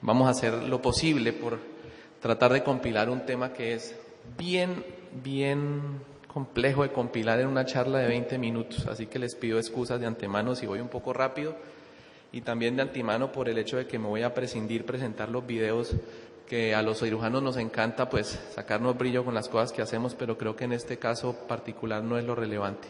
vamos a hacer lo posible por tratar de compilar un tema que es bien complejo de compilar en una charla de 20 minutos, así que les pido excusas de antemano si voy un poco rápido y también de antemano por el hecho de que me voy a presentar los videos que a los cirujanos nos encanta pues sacarnos brillo con las cosas que hacemos, pero creo que en este caso particular no es lo relevante.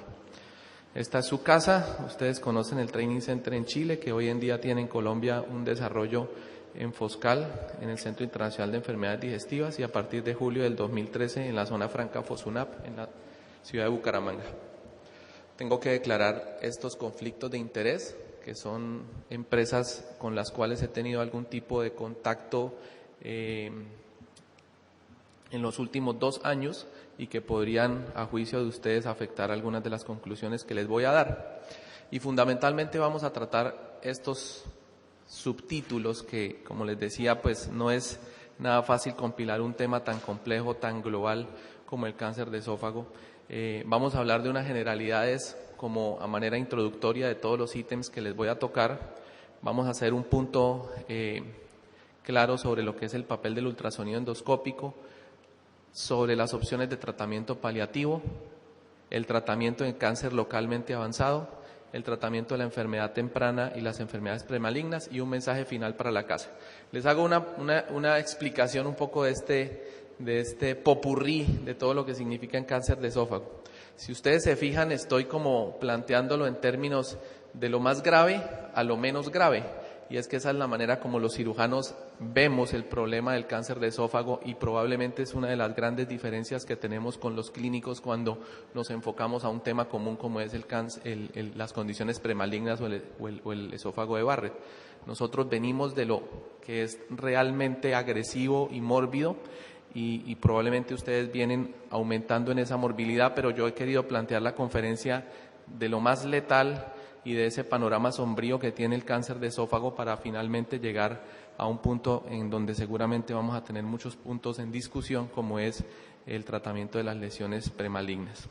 Esta es su casa, ustedes conocen el Training Center en Chile, que hoy en día tiene en Colombia un desarrollo en Foscal, en el Centro Internacional de Enfermedades Digestivas, y a partir de julio del 2013 en la zona franca Fosunap, en la ciudad de Bucaramanga. Tengo que declarar estos conflictos de interés, que son empresas con las cuales he tenido algún tipo de contacto en los últimos 2 años y que podrían, a juicio de ustedes, afectar algunas de las conclusiones que les voy a dar. Y fundamentalmente vamos a tratar estos subtítulos que, como les decía, pues no es nada fácil compilar un tema tan complejo, tan global como el cáncer de esófago. Vamos a hablar de unas generalidades como a manera introductoria de todos los ítems que les voy a tocar. Vamos a hacer un punto claro sobre lo que es el papel del ultrasonido endoscópico, sobre las opciones de tratamiento paliativo, el tratamiento de cáncer localmente avanzado, el tratamiento de la enfermedad temprana y las enfermedades premalignas y un mensaje final para la casa. Les hago una explicación un poco de este popurrí de todo lo que significa en cáncer de esófago. Si ustedes se fijan, estoy como planteándolo en términos de lo más grave a lo menos grave. Y es que esa es la manera como los cirujanos vemos el problema del cáncer de esófago y probablemente es una de las grandes diferencias que tenemos con los clínicos cuando nos enfocamos a un tema común como es el cáncer, las condiciones premalignas o el esófago de Barrett. Nosotros venimos de lo que es realmente agresivo y mórbido y probablemente ustedes vienen aumentando en esa morbilidad, pero yo he querido plantear la conferencia de lo más letal y de ese panorama sombrío que tiene el cáncer de esófago para finalmente llegar a un punto en donde seguramente vamos a tener muchos puntos en discusión, como es el tratamiento de las lesiones premalignas.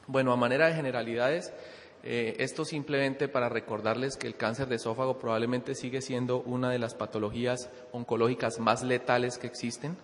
Bueno, a manera de generalidades, esto simplemente para recordarles que el cáncer de esófago probablemente sigue siendo una de las patologías oncológicas más letales que existen.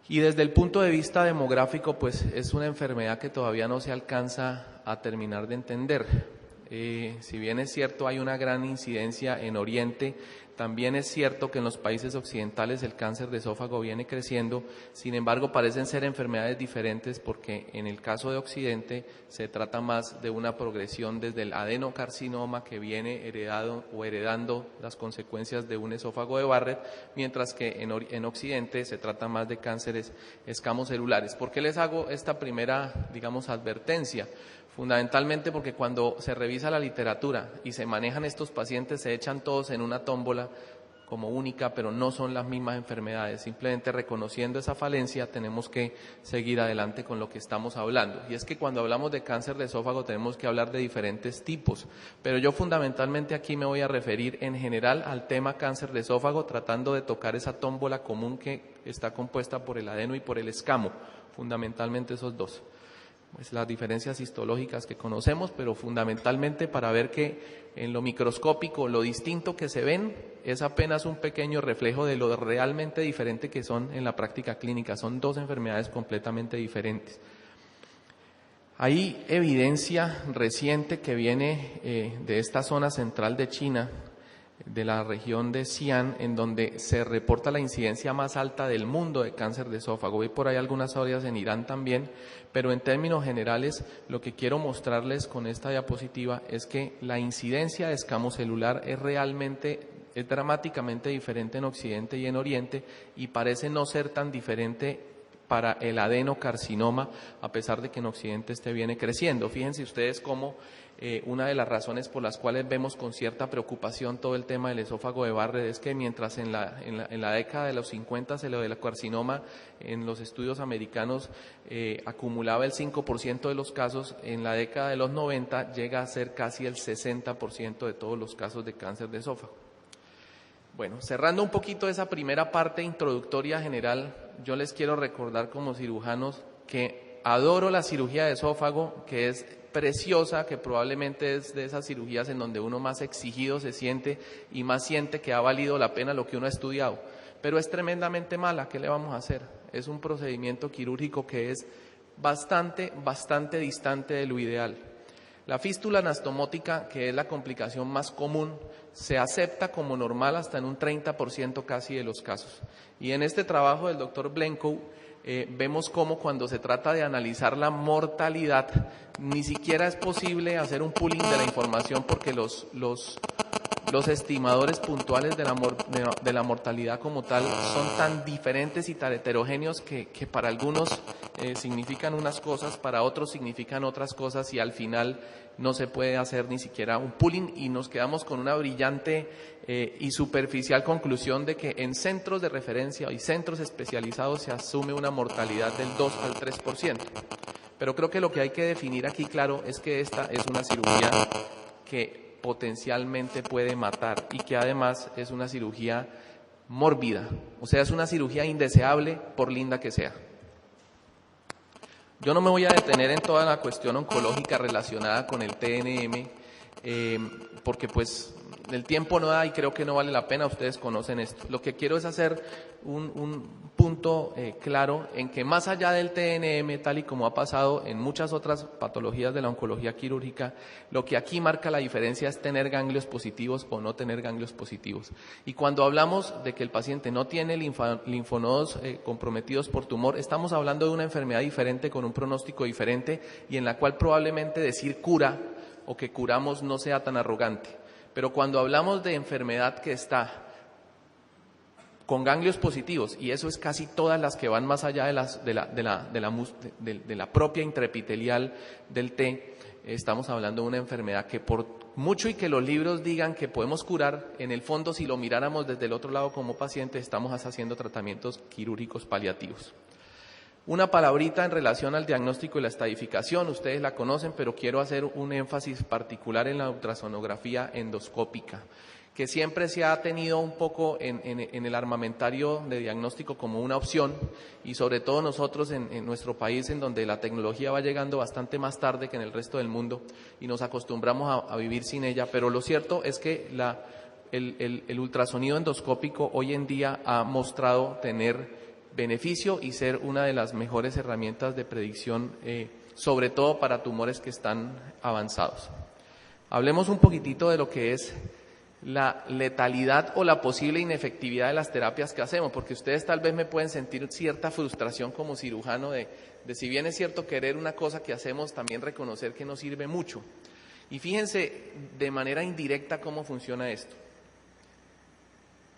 Y desde el punto de vista demográfico, pues es una enfermedad que todavía no se alcanza a terminar de entender. Si bien es cierto hay una gran incidencia en Oriente, también es cierto que en los países occidentales el cáncer de esófago viene creciendo, sin embargo parecen ser enfermedades diferentes porque en el caso de Occidente se trata más de una progresión desde el adenocarcinoma que viene heredado o heredando las consecuencias de un esófago de Barrett, mientras que en Occidente se trata más de cánceres escamocelulares. ¿Por qué les hago esta primera, digamos, advertencia? Fundamentalmente porque cuando se revisa la literatura y se manejan estos pacientes, se echan todos en una tómbola como única, pero no son las mismas enfermedades. Simplemente reconociendo esa falencia tenemos que seguir adelante con lo que estamos hablando. Y es que cuando hablamos de cáncer de esófago tenemos que hablar de diferentes tipos, pero yo fundamentalmente aquí me voy a referir en general al tema cáncer de esófago, tratando de tocar esa tómbola común que está compuesta por el adeno y por el escamo, fundamentalmente esos dos. Pues las diferencias histológicas que conocemos, pero fundamentalmente para ver que en lo microscópico lo distinto que se ven es apenas un pequeño reflejo de lo realmente diferente que son en la práctica clínica. Son dos enfermedades completamente diferentes. Hay evidencia reciente que viene de esta zona central de China, de la región de Xi'an, en donde se reporta la incidencia más alta del mundo de cáncer de esófago. Hay por ahí algunas áreas en Irán también, pero en términos generales lo que quiero mostrarles con esta diapositiva es que la incidencia de escamocelular es dramáticamente diferente en Occidente y en Oriente y parece no ser tan diferente para el adenocarcinoma, a pesar de que en Occidente viene creciendo. Fíjense ustedes cómo una de las razones por las cuales vemos con cierta preocupación todo el tema del esófago de Barrett es que mientras en la década de los 50 el adenocarcinoma en los estudios americanos acumulaba el 5% de los casos, en la década de los 90 llega a ser casi el 60% de todos los casos de cáncer de esófago. Bueno, cerrando un poquito esa primera parte introductoria general, yo les quiero recordar como cirujanos que adoro la cirugía de esófago, que es preciosa, que probablemente es de esas cirugías en donde uno más exigido se siente y más siente que ha valido la pena lo que uno ha estudiado, pero es tremendamente mala. ¿Qué le vamos a hacer? Es un procedimiento quirúrgico que es bastante distante de lo ideal. La fístula anastomótica, que es la complicación más común, se acepta como normal hasta en un 30% casi de los casos. Y en este trabajo del doctor Blencow vemos cómo cuando se trata de analizar la mortalidad, ni siquiera es posible hacer un pooling de la información porque los estimadores puntuales de la mortalidad como tal son tan diferentes y tan heterogéneos que para algunos significan unas cosas, para otros significan otras cosas, y al final no se puede hacer ni siquiera un pooling, y nos quedamos con una brillante y superficial conclusión de que en centros de referencia y centros especializados se asume una mortalidad del 2 al 3%. Pero creo que lo que hay que definir aquí, claro, es que esta es una cirugía que potencialmente puede matar y que además es una cirugía mórbida, o sea, es una cirugía indeseable por linda que sea. Yo no me voy a detener en toda la cuestión oncológica relacionada con el TNM, porque pues el tiempo no da y creo que no vale la pena, ustedes conocen esto. Lo que quiero es hacer un punto claro en que más allá del TNM, tal y como ha pasado en muchas otras patologías de la oncología quirúrgica, lo que aquí marca la diferencia es tener ganglios positivos o no tener ganglios positivos. Y cuando hablamos de que el paciente no tiene linfonodos comprometidos por tumor, estamos hablando de una enfermedad diferente, con un pronóstico diferente, y en la cual probablemente decir cura o que curamos no sea tan arrogante. Pero cuando hablamos de enfermedad que está con ganglios positivos, y eso es casi todas las que van más allá de la propia intraepitelial del T, estamos hablando de una enfermedad que por mucho y que los libros digan que podemos curar, en el fondo si lo miráramos desde el otro lado como pacientes, estamos haciendo tratamientos quirúrgicos paliativos. Una palabrita en relación al diagnóstico y la estadificación, ustedes la conocen, pero quiero hacer un énfasis particular en la ultrasonografía endoscópica, que siempre se ha tenido un poco en el armamentario de diagnóstico como una opción, y sobre todo nosotros en nuestro país, en donde la tecnología va llegando bastante más tarde que en el resto del mundo y nos acostumbramos a vivir sin ella, pero lo cierto es que el ultrasonido endoscópico hoy en día ha mostrado tener beneficio y ser una de las mejores herramientas de predicción, sobre todo para tumores que están avanzados. Hablemos un poquitito de lo que es la letalidad o la posible inefectividad de las terapias que hacemos, porque ustedes tal vez me pueden sentir cierta frustración como cirujano de si bien es cierto querer una cosa que hacemos, también reconocer que no sirve mucho. Y fíjense de manera indirecta cómo funciona esto.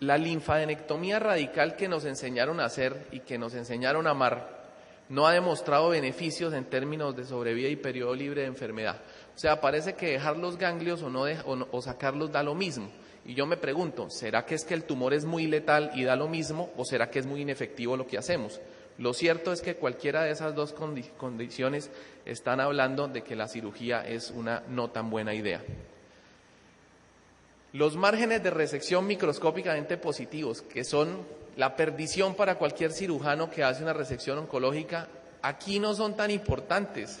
La linfadenectomía radical que nos enseñaron a hacer y que nos enseñaron a amar no ha demostrado beneficios en términos de sobrevida y periodo libre de enfermedad. O sea, parece que dejar los ganglios o sacarlos da lo mismo. Y yo me pregunto, ¿será que es que el tumor es muy letal y da lo mismo, o será que es muy inefectivo lo que hacemos? Lo cierto es que cualquiera de esas dos condiciones están hablando de que la cirugía es una no tan buena idea. Los márgenes de resección microscópicamente positivos, que son la perdición para cualquier cirujano que hace una resección oncológica, aquí no son tan importantes.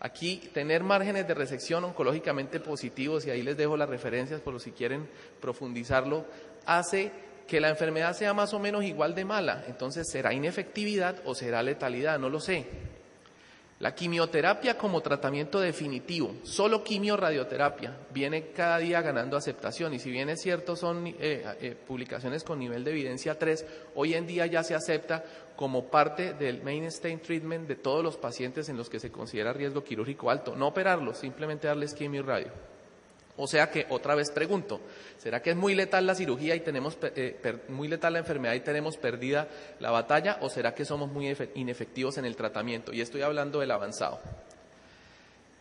Aquí tener márgenes de resección oncológicamente positivos, y ahí les dejo las referencias por si quieren profundizarlo, hace que la enfermedad sea más o menos igual de mala. Entonces, ¿será inefectividad o será letalidad? No lo sé. La quimioterapia como tratamiento definitivo, solo quimio-radioterapia, viene cada día ganando aceptación, y si bien es cierto son publicaciones con nivel de evidencia 3, hoy en día ya se acepta como parte del mainstay treatment de todos los pacientes en los que se considera riesgo quirúrgico alto. No operarlos, simplemente darles quimio y radio. O sea que, otra vez pregunto, ¿será que es muy letal la cirugía y tenemos muy letal la enfermedad y tenemos perdida la batalla, o será que somos muy inefectivos en el tratamiento? Y estoy hablando del avanzado.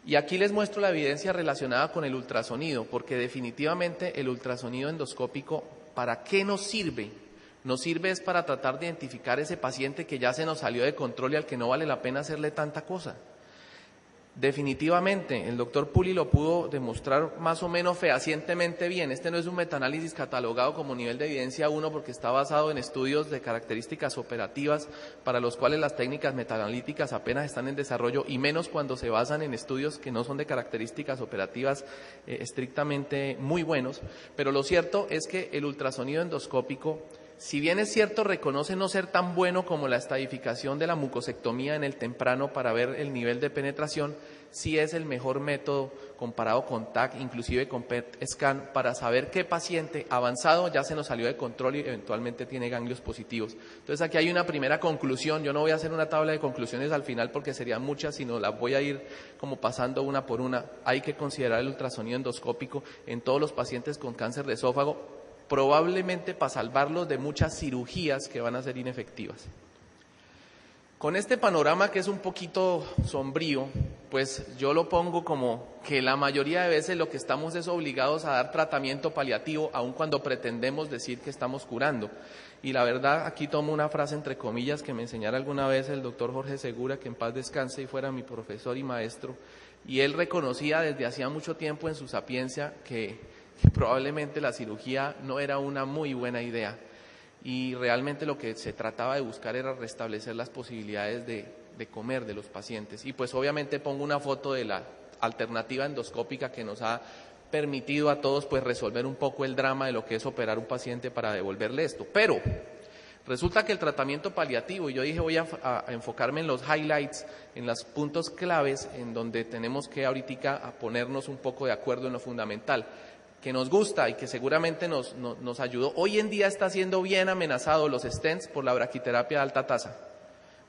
Y aquí les muestro la evidencia relacionada con el ultrasonido, porque definitivamente el ultrasonido endoscópico, ¿para qué nos sirve? Nos sirve es para tratar de identificar ese paciente que ya se nos salió de control y al que no vale la pena hacerle tanta cosa. Definitivamente, el doctor Puli lo pudo demostrar más o menos fehacientemente bien. Este no es un metaanálisis catalogado como nivel de evidencia 1 porque está basado en estudios de características operativas para los cuales las técnicas metaanalíticas apenas están en desarrollo y menos cuando se basan en estudios que no son de características operativas estrictamente muy buenos. Pero lo cierto es que el ultrasonido endoscópico, si bien es cierto, reconoce no ser tan bueno como la estadificación de la mucosectomía en el temprano para ver el nivel de penetración, sí es el mejor método comparado con TAC, inclusive con PET scan, para saber qué paciente avanzado ya se nos salió de control y eventualmente tiene ganglios positivos. Entonces aquí hay una primera conclusión. Yo no voy a hacer una tabla de conclusiones al final porque serían muchas, sino las voy a ir como pasando una por una. Hay que considerar el ultrasonido endoscópico en todos los pacientes con cáncer de esófago, probablemente para salvarlos de muchas cirugías que van a ser inefectivas. Con este panorama que es un poquito sombrío, pues yo lo pongo como que la mayoría de veces lo que estamos es obligados a dar tratamiento paliativo, aun cuando pretendemos decir que estamos curando. Y la verdad, aquí tomo una frase entre comillas que me enseñara alguna vez el doctor Jorge Segura, que en paz descanse y fuera mi profesor y maestro, y él reconocía desde hacía mucho tiempo en su sapiencia que probablemente la cirugía no era una muy buena idea y realmente lo que se trataba de buscar era restablecer las posibilidades de comer de los pacientes. Y pues obviamente pongo una foto de la alternativa endoscópica que nos ha permitido a todos pues resolver un poco el drama de lo que es operar un paciente para devolverle esto. Pero resulta que el tratamiento paliativo, y yo dije voy a enfocarme en los highlights, en los puntos claves en donde tenemos que ahorita a ponernos un poco de acuerdo en lo fundamental, que nos gusta y que seguramente nos ayudó. Hoy en día está siendo bien amenazado los stents por la braquiterapia de alta tasa.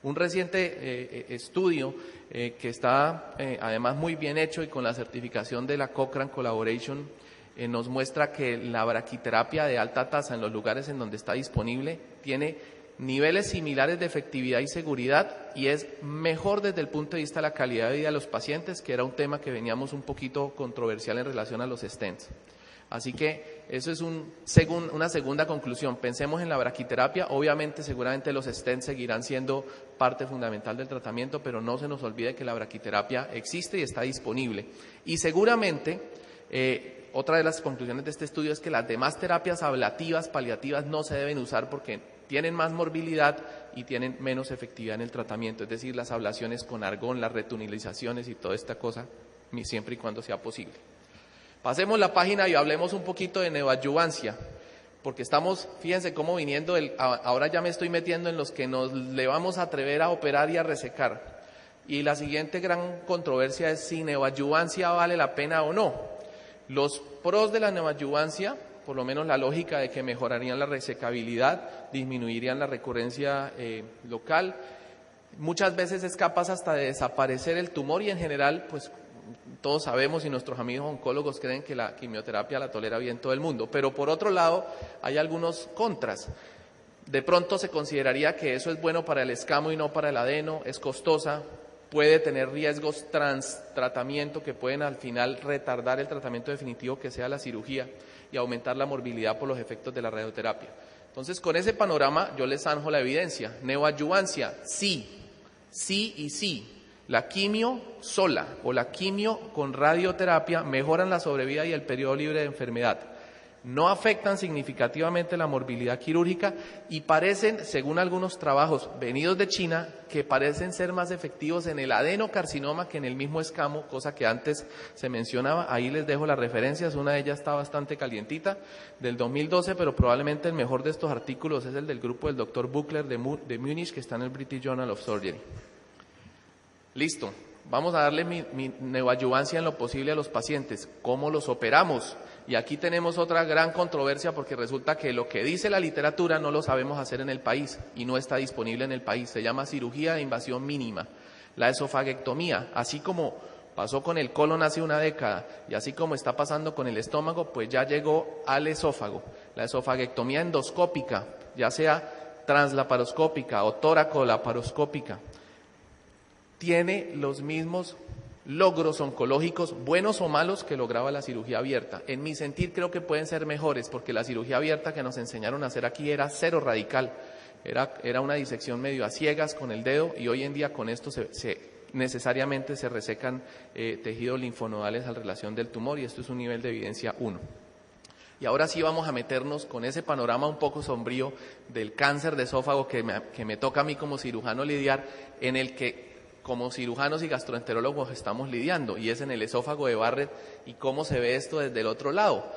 Un reciente estudio que está además muy bien hecho y con la certificación de la Cochrane Collaboration nos muestra que la braquiterapia de alta tasa en los lugares en donde está disponible tiene niveles similares de efectividad y seguridad y es mejor desde el punto de vista de la calidad de vida de los pacientes, que era un tema que veníamos un poquito controversial en relación a los stents. Así que eso es una segunda conclusión. Pensemos en la braquiterapia. Obviamente, seguramente los stents seguirán siendo parte fundamental del tratamiento, pero no se nos olvide que la braquiterapia existe y está disponible. Y seguramente, otra de las conclusiones de este estudio es que las demás terapias ablativas, paliativas, no se deben usar porque tienen más morbilidad y tienen menos efectividad en el tratamiento. Es decir, las ablaciones con argón, las retunilizaciones y toda esta cosa, siempre y cuando sea posible. Pasemos la página y hablemos un poquito de neoadyuvancia, porque estamos, fíjense cómo viniendo, ahora ya me estoy metiendo en los que nos le vamos a atrever a operar y a resecar. Y la siguiente gran controversia es si neoadyuvancia vale la pena o no. Los pros de la neoadyuvancia, por lo menos la lógica de que mejorarían la resecabilidad, disminuirían la recurrencia local, muchas veces es capaz hasta de desaparecer el tumor y en general, pues todos sabemos y nuestros amigos oncólogos creen que la quimioterapia la tolera bien todo el mundo, pero por otro lado hay algunos contras. De pronto se consideraría que eso es bueno para el escamo y no para el adeno, es costosa, puede tener riesgos tras tratamiento que pueden al final retardar el tratamiento definitivo que sea la cirugía y aumentar la morbilidad por los efectos de la radioterapia. Entonces, con ese panorama yo les zanjo la evidencia. Neoadyuvancia, sí, sí y sí. La quimio sola o la quimio con radioterapia mejoran la sobrevida y el periodo libre de enfermedad. No afectan significativamente la morbilidad quirúrgica y parecen, según algunos trabajos venidos de China, que parecen ser más efectivos en el adenocarcinoma que en el mismo escamo, cosa que antes se mencionaba. Ahí les dejo las referencias, una de ellas está bastante calientita, del 2012, pero probablemente el mejor de estos artículos es el del grupo del Dr. Buchler de Múnich, que está en el British Journal of Surgery. Listo, vamos a darle mi neoadyuvancia en lo posible a los pacientes. ¿Cómo los operamos? Y aquí tenemos otra gran controversia porque resulta que lo que dice la literatura no lo sabemos hacer en el país y no está disponible en el país. Se llama cirugía de invasión mínima. La esofagectomía, así como pasó con el colon hace una década y así como está pasando con el estómago, pues ya llegó al esófago. La esofagectomía endoscópica, ya sea translaparoscópica o tóraco-laparoscópica, tiene los mismos logros oncológicos, buenos o malos, que lograba la cirugía abierta. En mi sentir creo que pueden ser mejores, porque la cirugía abierta que nos enseñaron a hacer aquí era cero radical, era una disección medio a ciegas con el dedo y hoy en día con esto se necesariamente se resecan tejidos linfonodales a relación del tumor, y esto es un nivel de evidencia 1. Y ahora sí vamos a meternos con ese panorama un poco sombrío del cáncer de esófago que me toca a mí como cirujano lidiar, en el que como cirujanos y gastroenterólogos estamos lidiando, y es en el esófago de Barrett y cómo se ve esto desde el otro lado.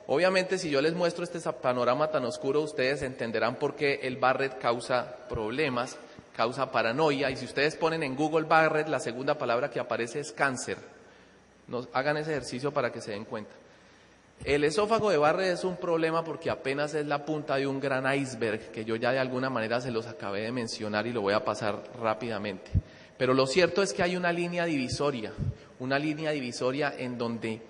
Obviamente, si yo les muestro este panorama tan oscuro, ustedes entenderán por qué el Barrett causa problemas, causa paranoia, y si ustedes ponen en Google Barrett, la segunda palabra que aparece es cáncer. Hagan ese ejercicio para que se den cuenta. El esófago de Barrett es un problema porque apenas es la punta de un gran iceberg, que yo ya de alguna manera se los acabé de mencionar y lo voy a pasar rápidamente. Pero lo cierto es que hay una línea divisoria en donde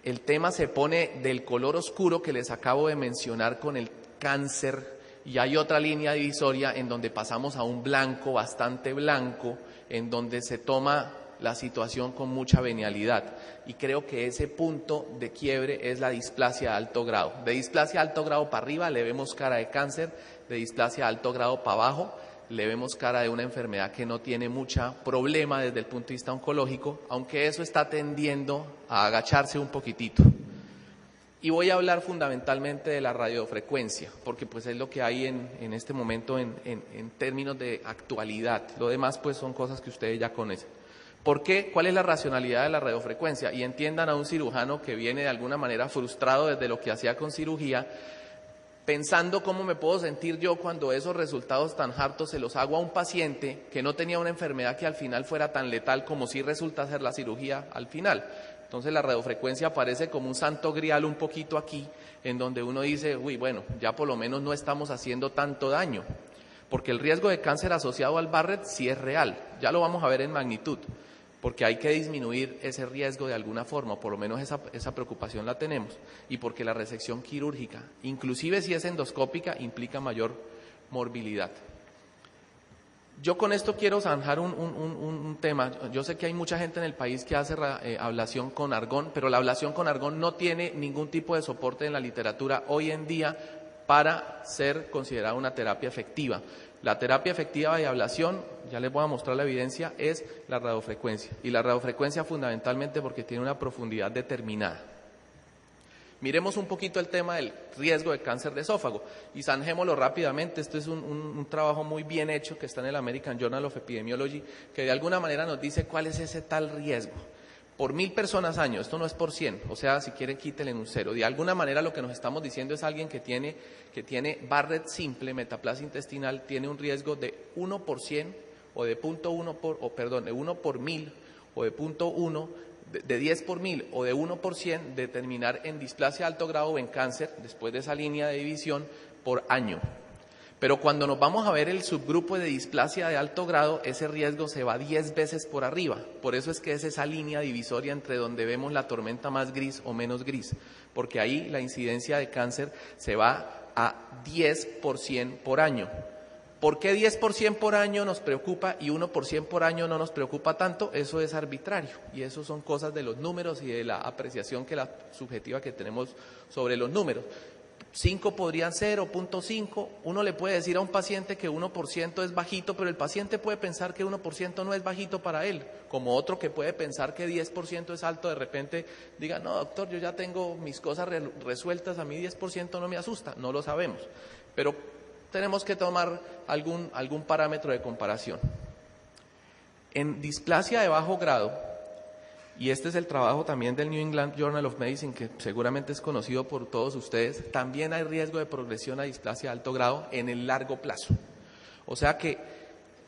el tema se pone del color oscuro que les acabo de mencionar con el cáncer, y hay otra línea divisoria en donde pasamos a un blanco, bastante blanco, en donde se toma la situación con mucha venialidad, y creo que ese punto de quiebre es la displasia de alto grado. De displasia de alto grado para arriba le vemos cara de cáncer, de displasia de alto grado para abajo le vemos cara de una enfermedad que no tiene mucho problema desde el punto de vista oncológico, aunque eso está tendiendo a agacharse un poquitito. Y voy a hablar fundamentalmente de la radiofrecuencia, porque pues es lo que hay en este momento en términos de actualidad. Lo demás pues son cosas que ustedes ya conocen. ¿Por qué? ¿Cuál es la racionalidad de la radiofrecuencia? Y entiendan a un cirujano que viene de alguna manera frustrado desde lo que hacía con cirugía, pensando cómo me puedo sentir yo cuando esos resultados tan hartos se los hago a un paciente que no tenía una enfermedad que al final fuera tan letal como sí resulta ser la cirugía al final. Entonces la radiofrecuencia aparece como un santo grial un poquito aquí, en donde uno dice, uy, bueno, ya por lo menos no estamos haciendo tanto daño, porque el riesgo de cáncer asociado al Barrett sí es real, ya lo vamos a ver en magnitud, porque hay que disminuir ese riesgo de alguna forma, por lo menos esa preocupación la tenemos, y porque la resección quirúrgica, inclusive si es endoscópica, implica mayor morbilidad. Yo con esto quiero zanjar un tema. Yo sé que hay mucha gente en el país que hace ablación con argón, pero la ablación con argón no tiene ningún tipo de soporte en la literatura hoy en día para ser considerada una terapia efectiva. La terapia efectiva de ablación, ya les voy a mostrar la evidencia, es la radiofrecuencia. Y la radiofrecuencia fundamentalmente porque tiene una profundidad determinada. Miremos un poquito el tema del riesgo de cáncer de esófago y zanjémoslo rápidamente. Este es un trabajo muy bien hecho que está en el American Journal of Epidemiology, que de alguna manera nos dice cuál es ese tal riesgo. Por 1000 personas año, esto no es por 100, o sea, si quieren quítenle un 0. De alguna manera lo que nos estamos diciendo es alguien que tiene Barrett simple, metaplasia intestinal, tiene un riesgo de 1 por 100 o de 0.1 de 1 por 1000 o de 0.1, de 10 por 1000 o de 1 por 100 de terminar en displasia de alto grado o en cáncer, después de esa línea de división, por año. Pero cuando nos vamos a ver el subgrupo de displasia de alto grado, ese riesgo se va 10 veces por arriba. Por eso es que es esa línea divisoria entre donde vemos la tormenta más gris o menos gris, porque ahí la incidencia de cáncer se va a 10% por año. ¿Por qué 10% por año nos preocupa y 1% por año no nos preocupa tanto? Eso es arbitrario y eso son cosas de los números y de la apreciación subjetiva que tenemos sobre los números. 5 podrían ser o 0.5, uno le puede decir a un paciente que 1% es bajito, pero el paciente puede pensar que 1% no es bajito para él, como otro que puede pensar que 10% es alto, de repente diga, no doctor, yo ya tengo mis cosas resueltas, a mí 10% no me asusta, no lo sabemos, pero tenemos que tomar algún parámetro de comparación. En displasia de bajo grado, y este es el trabajo también del New England Journal of Medicine, que seguramente es conocido por todos ustedes, también hay riesgo de progresión a displasia de alto grado en el largo plazo. O sea que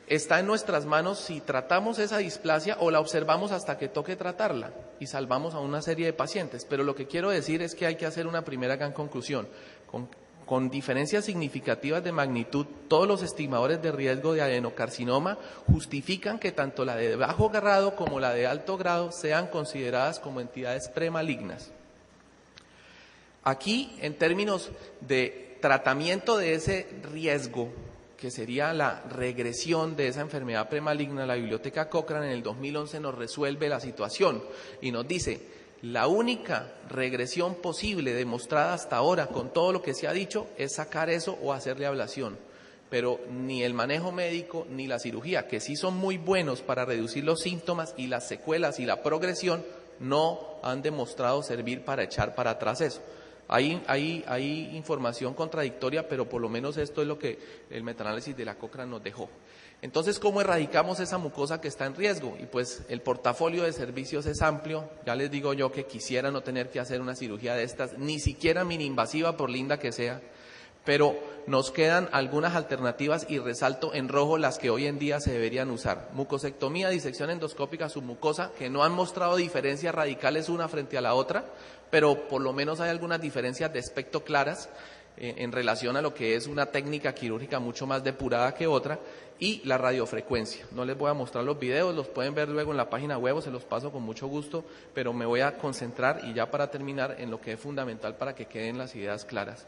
está en nuestras manos si tratamos esa displasia o la observamos hasta que toque tratarla y salvamos a una serie de pacientes. Pero lo que quiero decir es que hay que hacer una primera gran conclusión. Con diferencias significativas de magnitud, todos los estimadores de riesgo de adenocarcinoma justifican que tanto la de bajo grado como la de alto grado sean consideradas como entidades premalignas. Aquí, en términos de tratamiento de ese riesgo, que sería la regresión de esa enfermedad premaligna, la Biblioteca Cochrane en el 2011 nos resuelve la situación y nos dice: la única regresión posible demostrada hasta ahora con todo lo que se ha dicho es sacar eso o hacerle ablación. pero ni el manejo médico ni la cirugía, que sí son muy buenos para reducir los síntomas y las secuelas y la progresión, no han demostrado servir para echar para atrás eso. Hay información contradictoria, pero por lo menos esto es lo que el metaanálisis de la Cochrane nos dejó. Entonces, ¿cómo erradicamos esa mucosa que está en riesgo? Y pues el portafolio de servicios es amplio. Ya les digo yo que quisiera no tener que hacer una cirugía de estas, ni siquiera mini-invasiva, por linda que sea, pero nos quedan algunas alternativas y resalto en rojo las que hoy en día se deberían usar. Mucosectomía, disección endoscópica submucosa, que no han mostrado diferencias radicales una frente a la otra, pero por lo menos hay algunas diferencias de aspecto claras en relación a lo que es una técnica quirúrgica mucho más depurada que otra, y la radiofrecuencia. No les voy a mostrar los videos, los pueden ver luego en la página web, se los paso con mucho gusto, pero me voy a concentrar, y ya para terminar, en lo que es fundamental para que queden las ideas claras.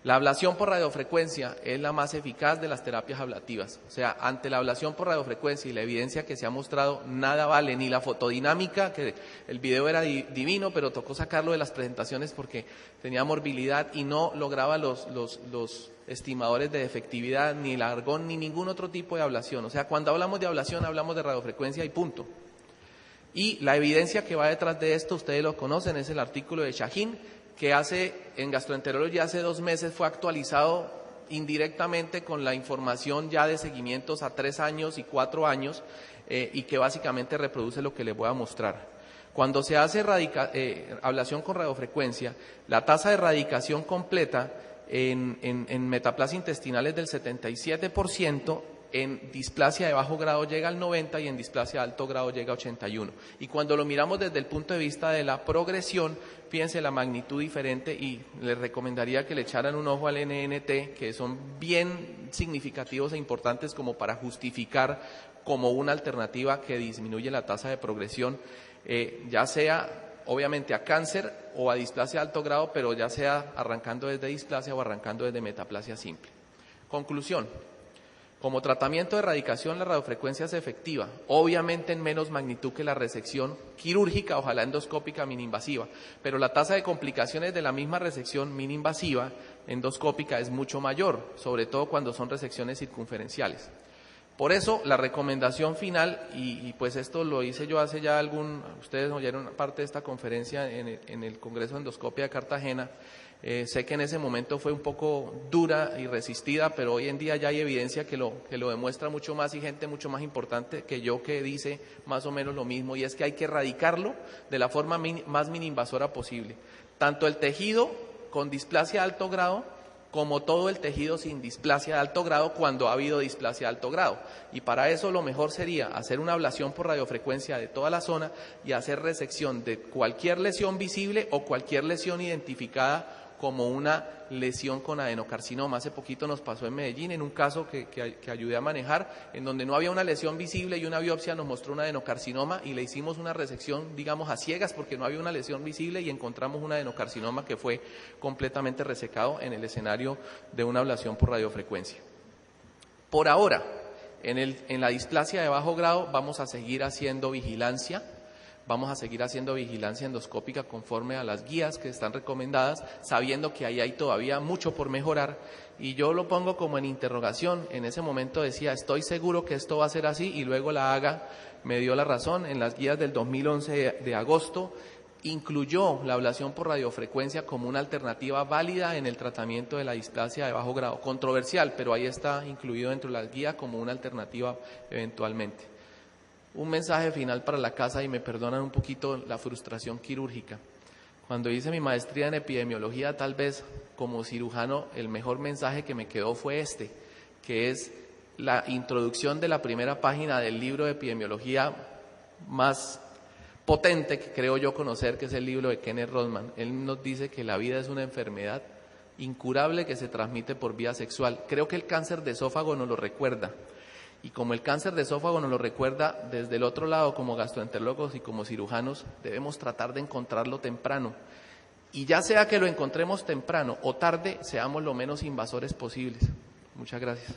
La ablación por radiofrecuencia es la más eficaz de las terapias ablativas. O sea, ante la ablación por radiofrecuencia y la evidencia que se ha mostrado, nada vale, ni la fotodinámica, que el video era divino, pero tocó sacarlo de las presentaciones porque tenía morbilidad y no lograba los estimadores de efectividad, ni el argón, ni ningún otro tipo de ablación. O sea, cuando hablamos de ablación, hablamos de radiofrecuencia y punto. Y la evidencia que va detrás de esto, ustedes lo conocen, es el artículo de Shahin, que en Gastroenterología hace 2 meses fue actualizado indirectamente con la información ya de seguimientos a 3 años y 4 años, y que básicamente reproduce lo que les voy a mostrar. Cuando se hace ablación con radiofrecuencia, la tasa de erradicación completa en metaplasia intestinal es del 77%, en displasia de bajo grado llega al 90% y en displasia de alto grado llega a 81%. Y cuando lo miramos desde el punto de vista de la progresión, fíjense la magnitud diferente, y les recomendaría que le echaran un ojo al NNT, que son bien significativos e importantes como para justificar como una alternativa que disminuye la tasa de progresión, ya sea obviamente a cáncer o a displasia de alto grado, pero ya sea arrancando desde displasia o arrancando desde metaplasia simple. Conclusión. Como tratamiento de erradicación, la radiofrecuencia es efectiva, obviamente en menos magnitud que la resección quirúrgica, ojalá endoscópica mini-invasiva, pero la tasa de complicaciones de la misma resección mini-invasiva endoscópica es mucho mayor, sobre todo cuando son resecciones circunferenciales. Por eso, la recomendación final, y pues esto lo hice yo hace ya ustedes oyeron parte de esta conferencia en el Congreso de Endoscopia de Cartagena. Sé que en ese momento fue un poco dura y resistida, pero hoy en día ya hay evidencia que lo demuestra mucho más, y gente mucho más importante que yo que dice más o menos lo mismo, y es que hay que erradicarlo de la forma más mini-invasora posible. Tanto el tejido con displasia de alto grado como todo el tejido sin displasia de alto grado cuando ha habido displasia de alto grado. Y para eso lo mejor sería hacer una ablación por radiofrecuencia de toda la zona y hacer resección de cualquier lesión visible o cualquier lesión identificada como una lesión con adenocarcinoma. Hace poquito nos pasó en Medellín, en un caso que ayudé a manejar, en donde no había una lesión visible y una biopsia nos mostró un adenocarcinoma, y le hicimos una resección, digamos, a ciegas, porque no había una lesión visible, y encontramos un adenocarcinoma que fue completamente resecado en el escenario de una ablación por radiofrecuencia. Por ahora, en la displasia de bajo grado vamos a seguir haciendo vigilancia. Vamos a seguir haciendo vigilancia endoscópica conforme a las guías que están recomendadas, sabiendo que ahí hay todavía mucho por mejorar, y yo lo pongo como en interrogación. En ese momento decía, estoy seguro que esto va a ser así, y luego la AGA me dio la razón. En las guías del 2011 de agosto incluyó la ablación por radiofrecuencia como una alternativa válida en el tratamiento de la displasia de bajo grado. Controversial, pero ahí está incluido dentro de las guías como una alternativa eventualmente. Un mensaje final para la casa, y me perdonan un poquito la frustración quirúrgica. Cuando hice mi maestría en epidemiología, tal vez como cirujano, el mejor mensaje que me quedó fue este, que es la introducción de la primera página del libro de epidemiología más potente que creo yo conocer, que es el libro de Kenneth Rothman. Él nos dice que la vida es una enfermedad incurable que se transmite por vía sexual. Creo que el cáncer de esófago nos lo recuerda. Y como el cáncer de esófago nos lo recuerda, desde el otro lado, como gastroenterólogos y como cirujanos, debemos tratar de encontrarlo temprano. Y ya sea que lo encontremos temprano o tarde, seamos lo menos invasores posibles. Muchas gracias.